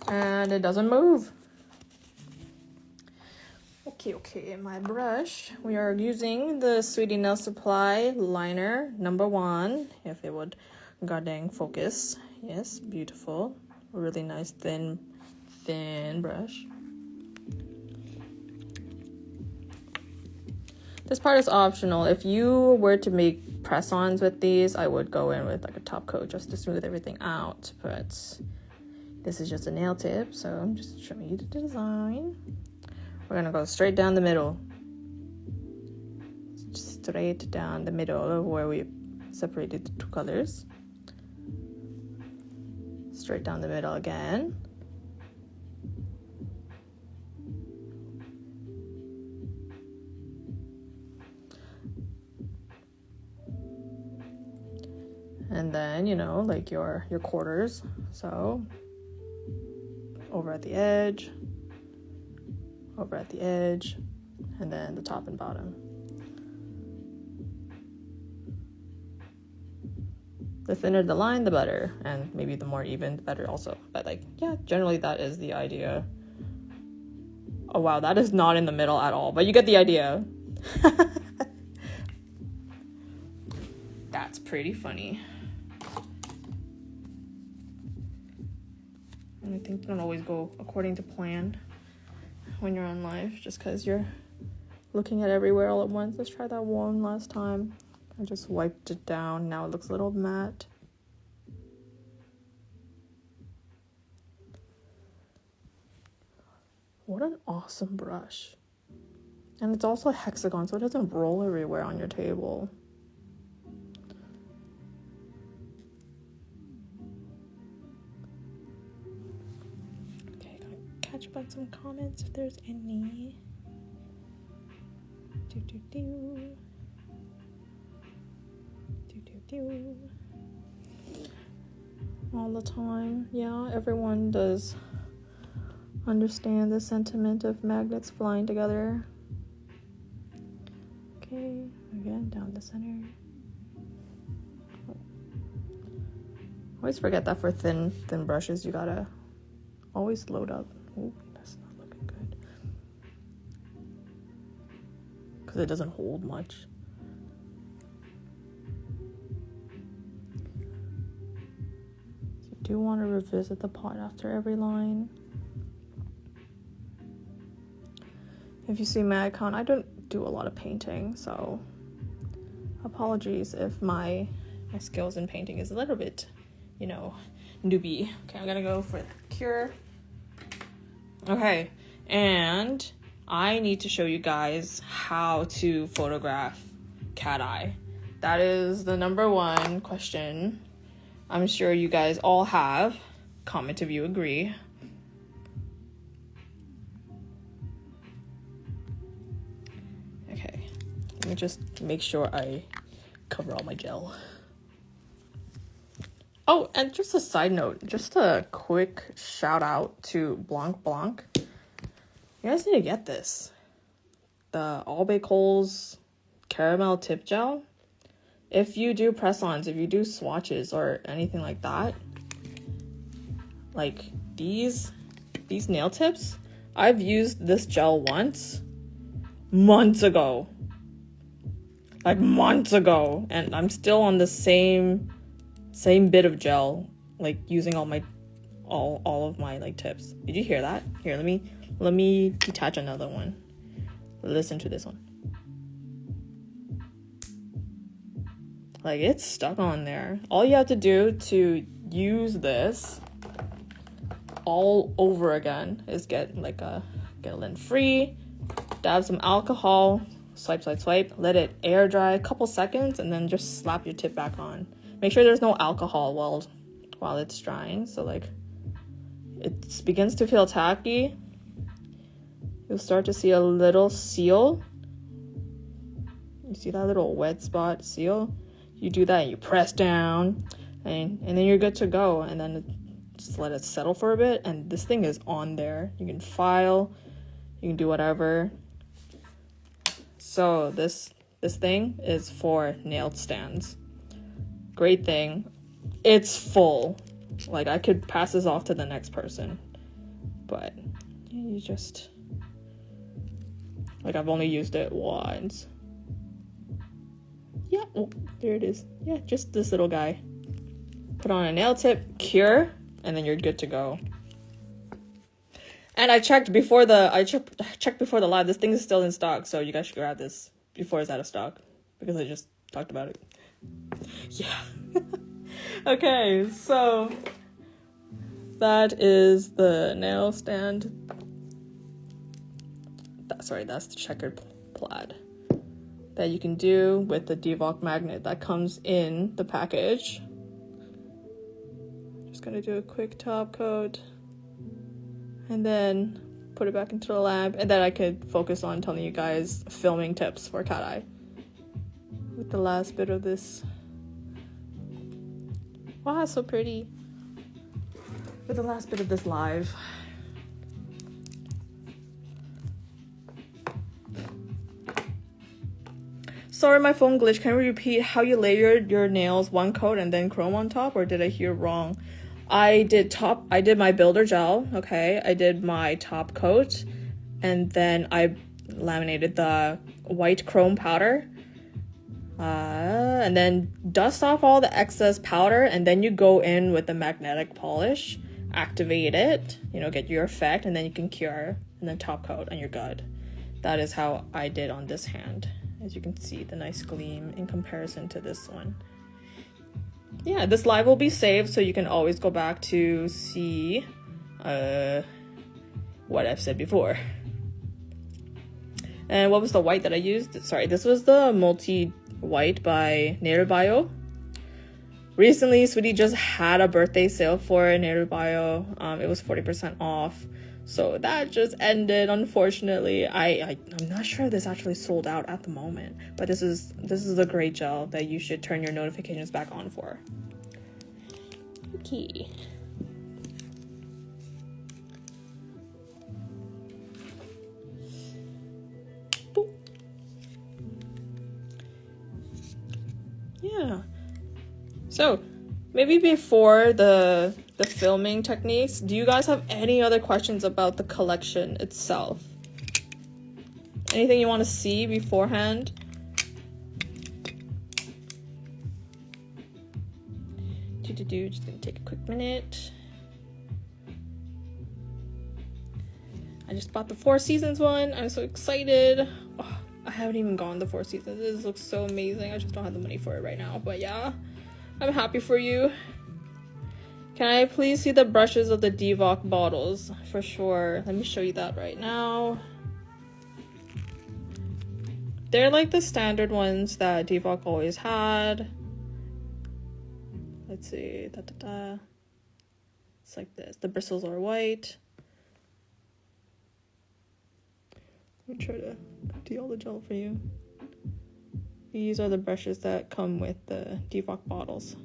And it doesn't move. Okay, my brush. We are using the Sweetie Nail Supply liner number 1. If it would goddamn focus. Yes, beautiful. Really nice thin brush. This part is optional. If you were to make press-ons with these, I would go in with like a top coat just to smooth everything out. But this is just a nail tip, so I'm just showing you the design. We're gonna go straight down the middle. Straight down the middle of where we separated the 2 colors. Straight down the middle again. And then, you know, like your quarters. So over at the edge, and then the top and bottom. The thinner the line, the better, and maybe the more even, the better also. But like, yeah, generally that is the idea. Oh wow, that is not in the middle at all, but you get the idea. That's pretty funny. And I think don't always go according to plan when you're on live, just because you're looking at everywhere all at once. Let's try that one last time. I just wiped it down. Now it looks a little matte. What an awesome brush. And it's also a hexagon, so it doesn't roll everywhere on your table. Okay, gonna catch up on some comments if there's any. All the time. Yeah, everyone does understand the sentiment of magnets flying together. Okay, again, down the center. Always forget that for thin brushes, you gotta always load up. Ooh, that's not looking good. Because it doesn't hold much. So you do want to revisit the pot after every line. If you see my account, I don't do a lot of painting, so apologies if my skills in painting is a little bit, you know, newbie. Okay, I'm gonna go for cure. Okay, and I need to show you guys how to photograph cat eye. That is the number 1 question I'm sure you guys all have. Comment if you agree. Okay, let me just make sure I cover all my gel. Oh, and just a side note, just a quick shout out to Blanc Blanc. You guys need to get this. The Albe Coles caramel tip gel. If you do press-ons, if you do swatches or anything like that, like these nail tips, I've used this gel once, months ago. Like months ago, and I'm still on the same bit of gel, like using all of my like tips. Did you hear that? Here, let me detach another one. Listen to this one. Like, it's stuck on there. All you have to do to use this all over again is get a lint free, dab some alcohol, swipe, let it air dry a couple seconds, and then just slap your tip back on. Make sure there's no alcohol while it's drying, so like it begins to feel tacky. You'll start to see a little seal. You see that little wet spot seal? You do that and you press down, and then you're good to go. And then just let it settle for a bit, and this thing is on there. You can file, you can do whatever. So this thing is for nail stands. Great thing. It's full. Like, I could pass this off to the next person, but you just, like, I've only used it once. Yeah, oh, there it is. Yeah, just this little guy. Put on a nail tip, cure, and then you're good to go. And I checked before the live. This thing is still in stock, so you guys should grab this before it's out of stock, because I just talked about it. Yeah. Okay, so that is the nail stand. That's the checkered plaid that you can do with the DVOK magnet that comes in the package. Just gonna do a quick top coat and then put it back into the lamp, and then I could focus on telling you guys filming tips for cat eye with the last bit of this. Wow, so pretty. With the last bit of this live. Sorry, my phone glitched. Can you repeat how you layered your nails, one coat and then chrome on top, or did I hear wrong? I did my builder gel, okay? I did my top coat, and then I laminated the white chrome powder. And then dust off all the excess powder, and then you go in with the magnetic polish, activate it, get your effect, and then you can cure, and then top coat, and you're good. That is how I did on this hand. As you can see, the nice gleam in comparison to this one. Yeah, this live will be saved, so you can always go back to see what I've said before. And what was the white that I used? Sorry, this was the multi white by Native Bio. Recently, Sweetie just had a birthday sale for Native Bio. It was 40% off. So that just ended, unfortunately. I'm not sure if this actually sold out at the moment, but this is a great gel that you should turn your notifications back on for. Okay. Boop. Yeah. So maybe before the filming techniques, do you guys have any other questions about the collection itself? Anything you want to see beforehand? Just gonna take a quick minute. I just bought the Four Seasons one. I'm so excited. Oh, I haven't even gone the Four Seasons. This looks so amazing. I just don't have the money for it right now, but yeah, I'm happy for you. Can I please see the brushes of the DVOK bottles? For sure. Let me show you that right now. They're like the standard ones that DVOK always had. Let's see. It's like this. The bristles are white. Let me try to do all the gel for you. These are the brushes that come with the DVOK bottles.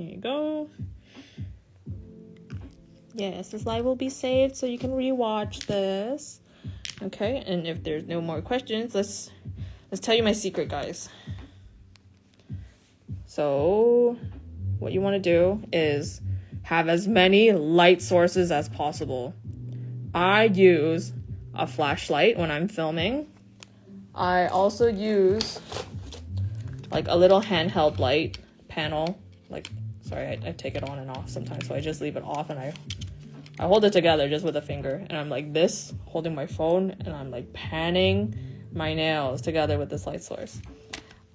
Here you go. Yes, this live will be saved so you can rewatch this. Okay, and if there's no more questions, let's tell you my secret, guys. So what you want to do is have as many light sources as possible. I use a flashlight when I'm filming. I also use like a little handheld light panel. Like, sorry, I take it on and off sometimes, so I just leave it off and I hold it together just with a finger, and I'm like this, holding my phone, and I'm like panning my nails together with this light source.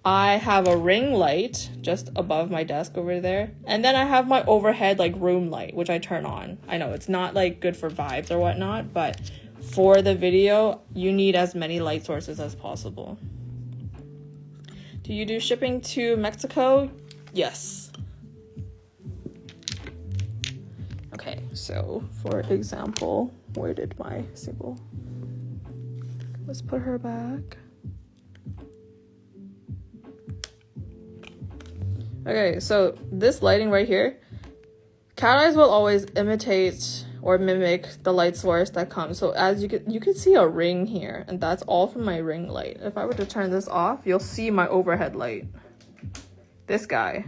I have a ring light just above my desk over there, and then I have my overhead like room light, which I turn on. I know it's not like good for vibes or whatnot, but for the video, you need as many light sources as possible. Do you do shipping to Mexico? Yes. Okay, so for example, where did my symbol? Let's put her back. Okay, so this lighting right here, cat eyes will always imitate or mimic the light source that comes. So as you can see a ring here, and that's all from my ring light. If I were to turn this off, you'll see my overhead light. This guy,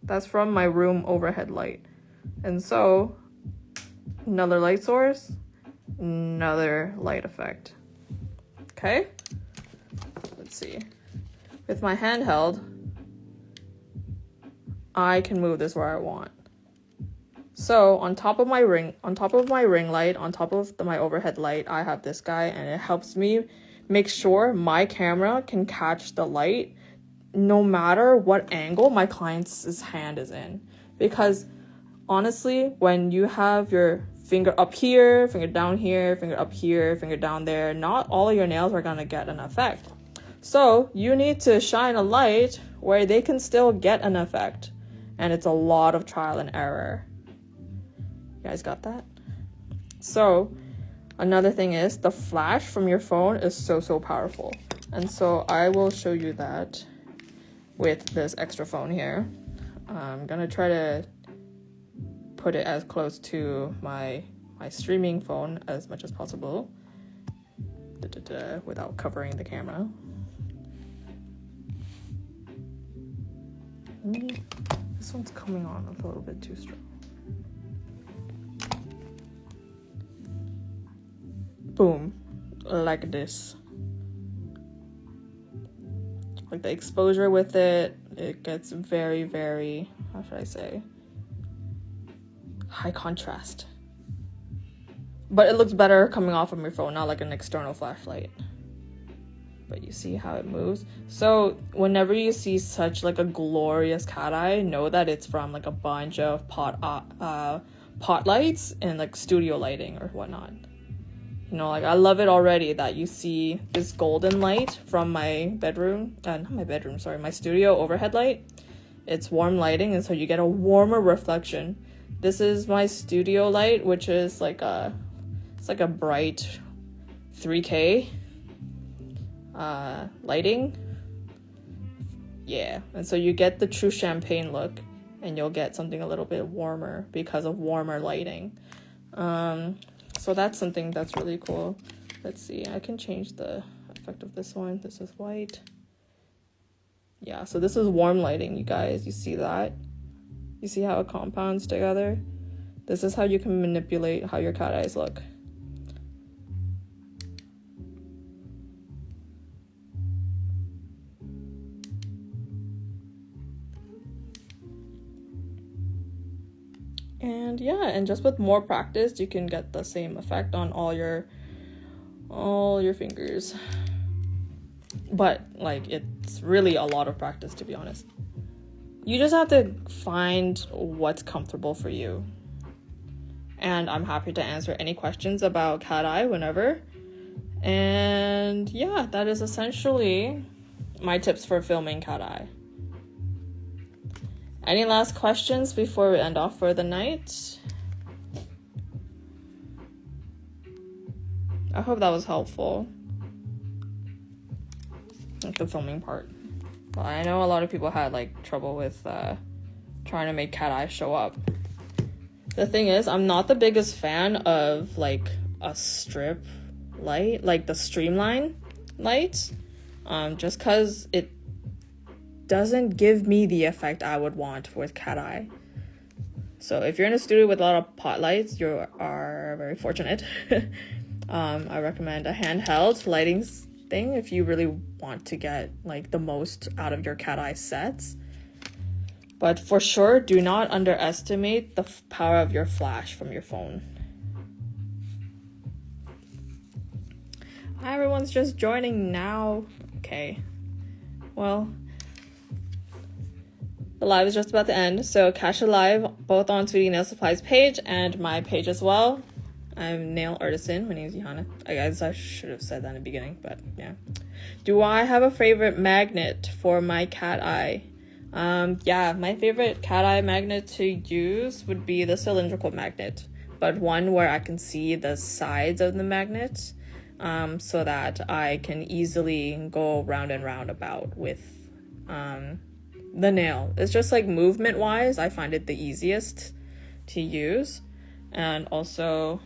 that's from my room overhead light. And so another light source, another light effect. Okay, let's see. With my handheld, I can move this where I want. So on top of my ring light, on top of my overhead light, I have this guy, and it helps me make sure my camera can catch the light no matter what angle my client's hand is in. Because honestly, when you have your finger up here, finger down here, finger up here, finger down there, not all of your nails are gonna get an effect. So you need to shine a light where they can still get an effect. And it's a lot of trial and error. You guys got that? So another thing is the flash from your phone is so powerful. And so I will show you that with this extra phone here. I'm gonna try to put it as close to my streaming phone as much as possible without covering the camera. This one's coming on a little bit too strong. Boom, like this. Like the exposure with it gets very, how should I say, high contrast. But it looks better coming off of your phone, not like an external flashlight. But you see how it moves? So whenever you see such like a glorious cat eye, know that it's from like a bunch of pot lights and like studio lighting or whatnot. You know, like I love it already that you see this golden light from my bedroom, not my bedroom, sorry, my studio overhead light. It's warm lighting, and so you get a warmer reflection. This is my studio light, which is like it's like a bright 3K lighting. Yeah, and so you get the true champagne look, and you'll get something a little bit warmer because of warmer lighting. So that's something that's really cool. Let's see, I can change the effect of this one. This is white. Yeah, so this is warm lighting, you guys. You see that? You see how it compounds together? This is how you can manipulate how your cat eyes look. And yeah, and just with more practice, you can get the same effect on all your fingers. But like, it's really a lot of practice, to be honest. You just have to find what's comfortable for you. And I'm happy to answer any questions about cat eye whenever. And yeah, that is essentially my tips for filming cat eye. Any last questions before we end off for the night? I hope that was helpful. Like the filming part. Well, I know a lot of people had like trouble with trying to make cat eye show up. The thing is, I'm not the biggest fan of like a strip light, like the streamline light, just because it doesn't give me the effect I would want with cat eye. So if you're in a studio with a lot of pot lights, you are very fortunate. I recommend a handheld lighting thing if you really want to get like the most out of your cat eye sets. But for sure, do not underestimate the power of your flash from your phone. Everyone's just joining now. Okay. Well, the live is just about to end, so catch it live both on Sweetie Nail Supply's page and my page as well. I'm Nail Artisan. My name is Johanna. I guess I should have said that in the beginning, but yeah. Do I have a favorite magnet for my cat eye? Yeah, my favorite cat eye magnet to use would be the cylindrical magnet, but one where I can see the sides of the magnet, so that I can easily go round and round about with the nail. It's just like movement wise, I find it the easiest to use. And also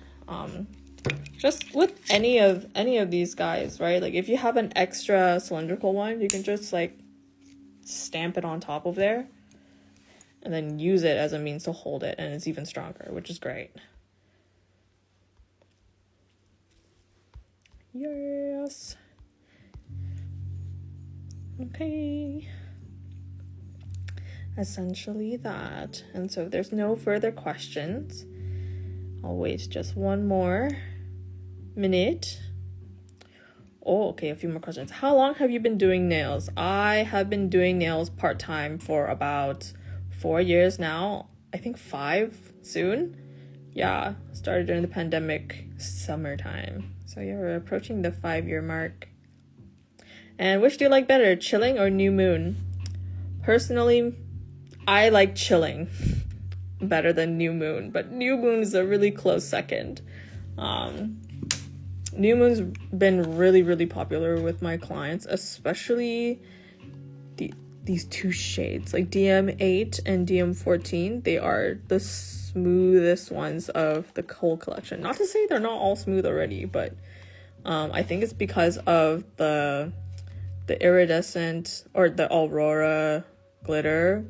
just with any of these guys, right? Like if you have an extra cylindrical one, you can just like stamp it on top of there and then use it as a means to hold it, and it's even stronger, which is great. Yes. Okay. Essentially that. And so if there's no further questions, I'll wait just one more minute. Oh, okay, a few more questions. How long have you been doing nails? I have been doing nails part-time for about 4 years now. I think 5 soon. Yeah, started during the pandemic summertime. So yeah, we're approaching the 5-year mark. And which do you like better, chilling or new moon? Personally, I like chilling better than new moon, but new moon is a really close second. New moon's been really, really popular with my clients, especially these two shades, like DM8 and DM14. They are the smoothest ones of the whole collection. Not to say they're not all smooth already, but I think it's because of the iridescent or the aurora glitter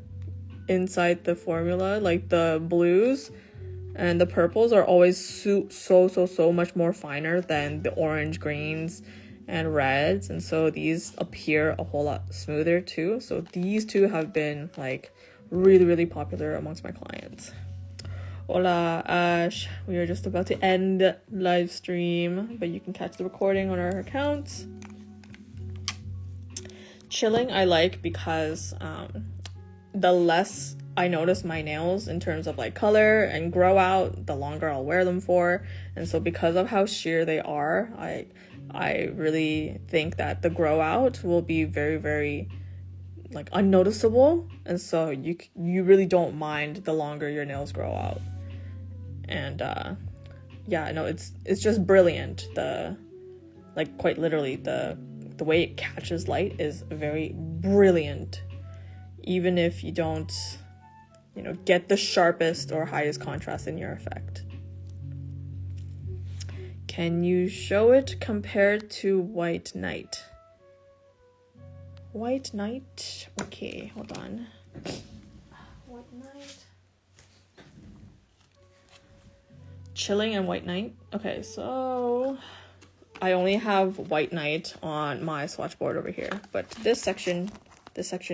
inside the formula. Like the blues and the purples are always so much more finer than the orange, greens, and reds, and so these appear a whole lot smoother too. So these two have been like really, really popular amongst my clients. Hola Ash, we are just about to end live stream, but you can catch the recording on our accounts. Chilling I like because the less I notice my nails in terms of like color and grow out, the longer I'll wear them for. And so because of how sheer they are, I really think that the grow out will be very, very like unnoticeable. And so you really don't mind the longer your nails grow out. And yeah, no, it's just brilliant. Like quite literally the way it catches light is very brilliant. Even if you don't, get the sharpest or highest contrast in your effect. Can you show it compared to White Knight? White Knight? Okay, hold on. White Knight. Chilling and White Knight. Okay, so I only have White Knight on my swatch board over here, but this section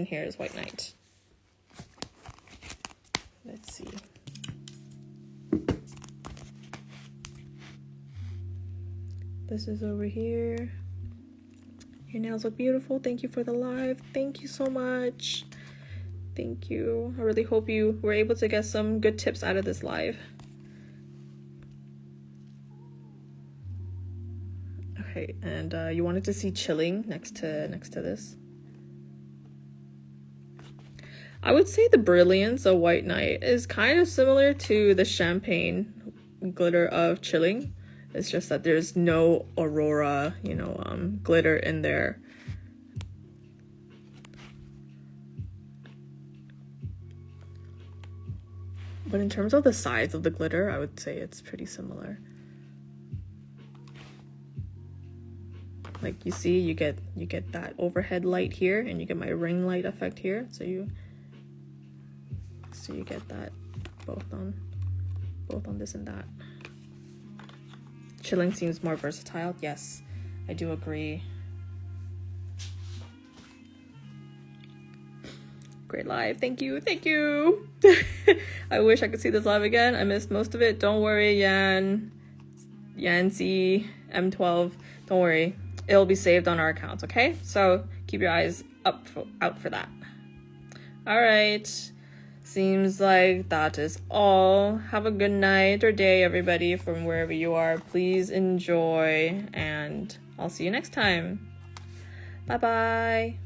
here is White Knight. Let's see. This is over here. Your nails look beautiful. Thank you for the live. Thank you so much. Thank you. I really hope you were able to get some good tips out of this live. Okay, and you wanted to see chilling next to this. I would say the brilliance of White Knight is kind of similar to the champagne glitter of chilling. It's just that there's no aurora, glitter in there. But in terms of the size of the glitter, I would say it's pretty similar. Like you see, you get that overhead light here, and you get my ring light effect here. So you get that both on this and that. Chilling seems more versatile. Yes, I do agree. Great live. Thank you. I wish I could see this live again. I missed most of it. Don't worry, Yancy M12. Don't worry. It'll be saved on our accounts, okay? So keep your eyes out for that. All right. Seems like that is all. Have a good night or day, everybody, from wherever you are. Please enjoy, and I'll see you next time. Bye-bye.